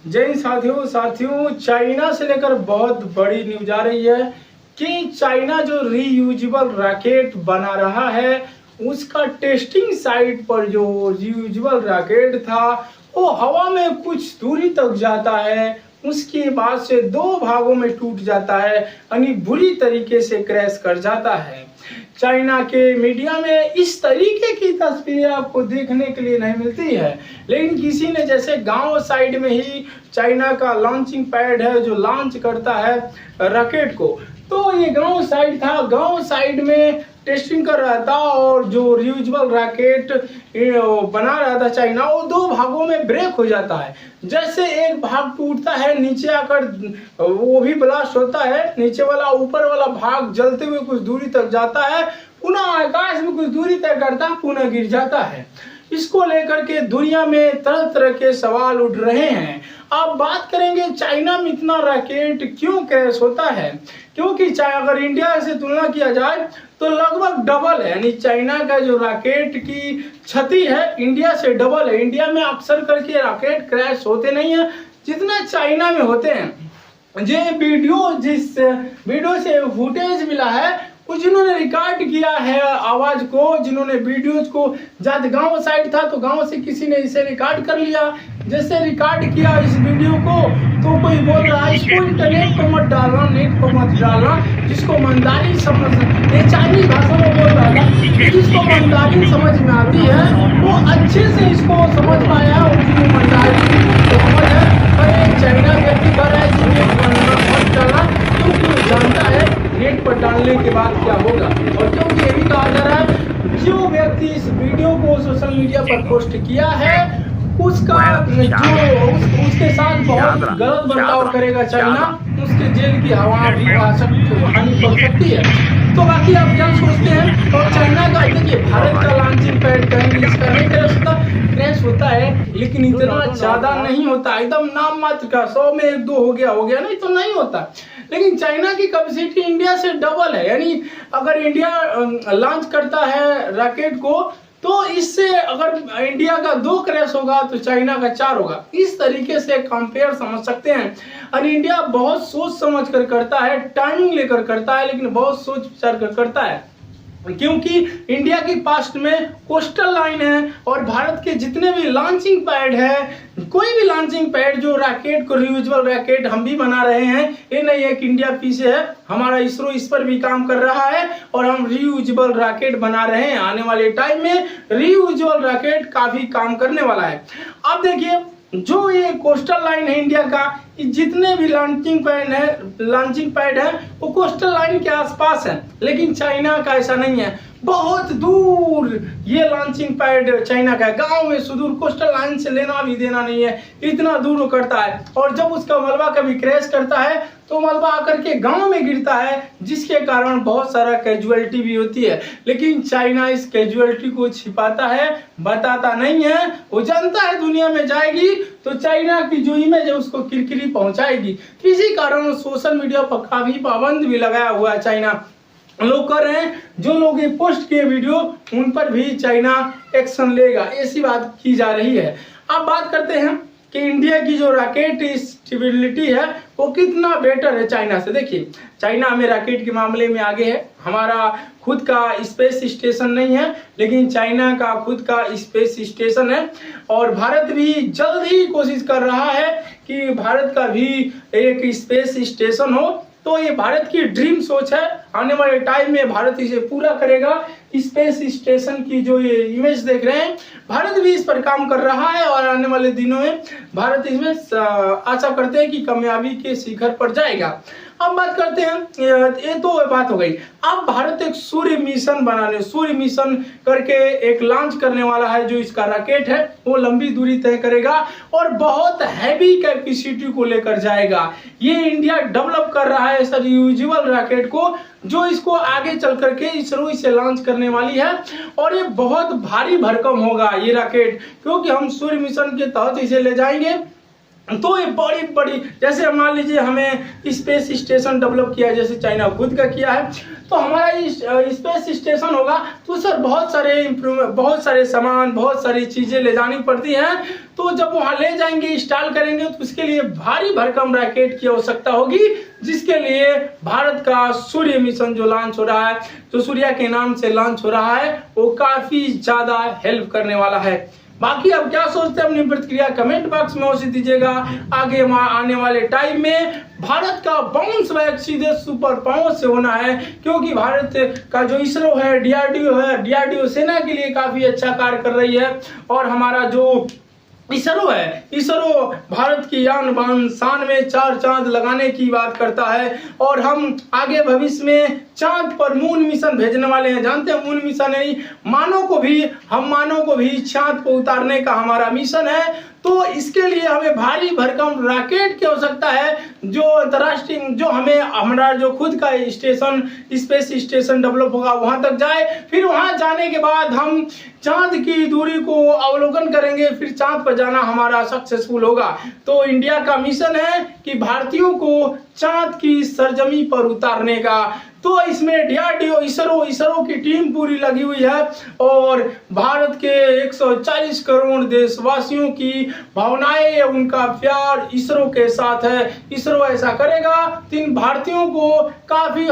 जय हिंद साथियों चाइना से लेकर बहुत बड़ी न्यूज आ रही है कि चाइना जो रीयूजेबल रॉकेट बना रहा है उसका टेस्टिंग साइट पर जो रीयूजेबल रॉकेट था वो हवा में कुछ दूरी तक जाता है, उसके बाद से दो भागों में टूट जाता है यानी बुरी तरीके से क्रैश कर जाता है। चाइना के मीडिया में इस तरीके की तस्वीरें आपको देखने के लिए नहीं मिलती है, लेकिन किसी ने जैसे गांव साइड में ही चाइना का लॉन्चिंग पैड है जो लॉन्च करता है रॉकेट को, तो ये गांव साइड था, गांव साइड में टेस्टिंग कर रहा था और जो रियूजेबल रॉकेट बना रहा था चाइना वो दो भागों में ब्रेक हो जाता है। जैसे एक भाग टूटता है नीचे आकर वो भी ब्लास्ट होता है, नीचे वाला ऊपर वाला भाग जलते हुए कुछ दूरी तक जाता है, पुनः आकाश में कुछ दूरी तय करता है, पुनः गिर जाता है। इसको लेकर के दुनिया में तरह तरह के सवाल उठ रहे हैं। अब बात करेंगे चाइना में इतना रॉकेट क्यों क्रैश होता है, क्योंकि अगर इंडिया से तुलना किया जाए तो लगभग डबल है, यानी चाइना का जो रॉकेट की क्षति है इंडिया से डबल है। इंडिया में अक्सर करके रॉकेट क्रैश होते नहीं है जितना चाइना में होते हैं। जिस वीडियो से फुटेज मिला है जिन्होंने रिकॉर्ड किया है आवाज को, जिन्होंने वीडियोज को, जब गांव साइड था तो गांव से किसी ने इसे रिकॉर्ड कर लिया। जैसे रिकॉर्ड किया इस वीडियो को तो कोई बोल रहा है इसको इंटरनेट पर मत डालना, नेट पर मत डालना, जिसको मंदारी समझ, ये चाइनीज भाषा में बोल रहा था, जिसको मंदारी समझ में आती है वो अच्छे से इसको समझ पाया और जिसको मंदारी समझ है चाइना व्यक्ति कर रहा है मत डालना, क्योंकि जानता है नेट पर डालने के बाद क्या होगा। और क्योंकि ये भी कहा जा रहा है जो व्यक्ति इस वीडियो को सोशल मीडिया पर पोस्ट किया है उसका उसके साथ बहुत गलत बर्ताव करेगा चाइना, उसके जेल की हवा भी हानि पड़ सकती है। तो बाकी आप क्या सोचते हैं? और चाइना का देखिए भारत का लॉन्चिंग पैड कहीं इसका नहीं क्रैश होता है, लेकिन इतना ज्यादा नहीं होता, एकदम नाम मात्र का 100 में 1-2 हो गया नहीं तो नहीं होता। लेकिन चाइना की कैपेसिटी इंडिया से डबल है, यानी अगर इंडिया लॉन्च करता है रॉकेट को तो इससे अगर इंडिया का 2 क्रैश होगा तो चाइना का 4 होगा। इस तरीके से कंपेयर समझ सकते हैं। और इंडिया बहुत सोच समझ कर करता है, टाइमिंग लेकर करता है, लेकिन बहुत सोच विचार कर करता है, क्योंकि इंडिया की पास्ट में कोस्टल लाइन है और भारत के जितने भी लॉन्चिंग पैड है, कोई भी लॉन्चिंग पैड जो रॉकेट को रियूजेबल रॉकेट हम भी बना रहे हैं, ये नहीं है कि इंडिया पीछे है, हमारा इसरो इस पर भी काम कर रहा है और हम रियूजेबल रॉकेट बना रहे हैं। आने वाले टाइम में रियूजेबल रॉकेट काफी काम करने वाला है। अब देखिए जो ये कोस्टल लाइन है इंडिया का, जितने भी लॉन्चिंग पैड है वो कोस्टल लाइन के आसपास है, लेकिन चाइना का ऐसा नहीं है, बहुत दूर ये लॉन्चिंग पैड चाइना का है, गांव में सुदूर, कोस्टल लाइन से लेना भी देना नहीं है, इतना दूर वो करता है। और जब उसका मलबा कभी क्रैश करता है तो मलबा आकर के गांव में गिरता है, जिसके कारण बहुत सारा कैजुअलिटी भी होती है। लेकिन चाइना इस कैजुअलिटी को छिपाता है, बताता नहीं है, वो जानता है दुनिया में जाएगी तो चाइना की जो इमेज है उसको किरकिरी पहुंचाएगी। किसी कारण सोशल मीडिया पर काफी पाबंद भी लगाया हुआ है चाइना, लोग कर रहे हैं, जो लोग ये पोस्ट किए वीडियो उन पर भी चाइना एक्शन लेगा, ऐसी बात की जा रही है। अब बात करते हैं कि इंडिया की जो रॉकेट स्टेबिलिटी है वो कितना बेटर है चाइना से। देखिए चाइना हमें रॉकेट के मामले में आगे है, हमारा खुद का स्पेस स्टेशन नहीं है, लेकिन चाइना का खुद का स्पेस स्टेशन है और भारत भी जल्द ही कोशिश कर रहा है कि भारत का भी एक स्पेस स्टेशन हो। तो ये भारत की ड्रीम सोच है, आने वाले टाइम में भारत इसे पूरा करेगा। स्पेस स्टेशन की जो ये इमेज देख रहे हैं, भारत भी इस पर काम कर रहा है और आने वाले दिनों में भारत इसमें आशा करते हैं कि कामयाबी के शिखर पर जाएगा। अब बात करते हैं, ये तो बात हो गई। अब भारत एक सूर्य मिशन करके एक लॉन्च करने वाला है, जो इसका रॉकेट है वो लंबी दूरी तय करेगा और बहुत हैवी कैपेसिटी को लेकर जाएगा। ये इंडिया डेवलप कर रहा है सर रियूजेबल रॉकेट को, जो इसको आगे चल करके इसरो इसे लॉन्च करने वाली है और ये बहुत भारी भरकम होगा ये रॉकेट, क्योंकि हम सूर्य मिशन के तहत इसे ले जाएंगे तो ये बड़ी बड़ी, जैसे मान लीजिए हमें स्पेस स्टेशन डेवलप किया है, जैसे चाइना खुद का किया है, तो हमारा स्पेस स्टेशन होगा तो सर बहुत सारे सामान, बहुत सारी चीज़ें ले जानी पड़ती हैं। तो जब वहाँ ले जाएंगे, इंस्टॉल करेंगे, तो उसके लिए भारी भरकम रॉकेट की आवश्यकता होगी, जिसके लिए भारत का सूर्य मिशन जो लॉन्च हो रहा है, जो सूर्या के नाम से लॉन्च हो रहा है, वो काफ़ी ज़्यादा हेल्प करने वाला है। बाकी अब क्या सोचते हैं, अपनी प्रतिक्रिया कमेंट बॉक्स में अवश्य दीजिएगा। आगे आने वाले टाइम में भारत का बाउंस बैक सीधे सुपर पावर से होना है, क्योंकि भारत का जो इसरो है, डीआरडीओ सेना के लिए काफी अच्छा कार्य कर रही है। और हमारा जो इसरो है, इसरो भारत की आन बान शान में 4 चांद लगाने की बात करता है। और हम आगे भविष्य में चांद पर मून मिशन भेजने वाले हैं। जानते हैं, मून मिशन नहीं, मानव को भी चांद पर उतारने का हमारा मिशन है। तो इसके लिए हमें भारी भरकम रॉकेट की आवश्यकता है, जो अंतर्राष्ट्रीय, जो हमें हमारा जो खुद का स्टेशन, स्पेस स्टेशन डेवलप होगा, वहां तक जाए। फिर वहां जाने के बाद हम चांद की दूरी को अवलोकन करेंगे, फिर चांद पर जाना हमारा सक्सेसफुल होगा। तो इंडिया का मिशन है कि भारतीयों को चांद की सरजमी पर उतारने का। तो इसमें डीआरडीओ, इसरो की टीम पूरी लगी हुई है, और भारत के 140 करोड़ देशवासियों की भावनाएं, उनका प्यार इसरो के साथ है। इसरो ऐसा करेगा तो इन भारतीयों को काफी